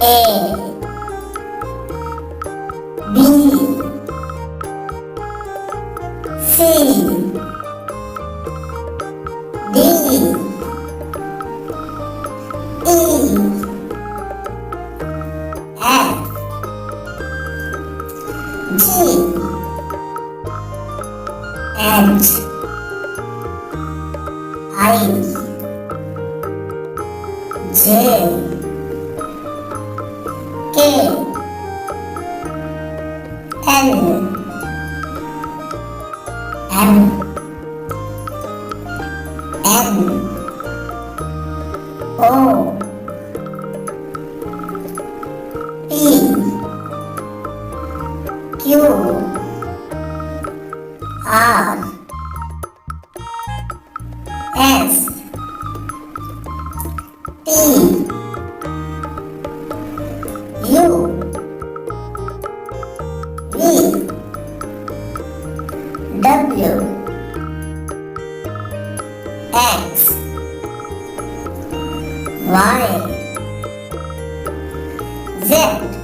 A B C D E F G H I J K L M N O P Q R S T U V W X Y Z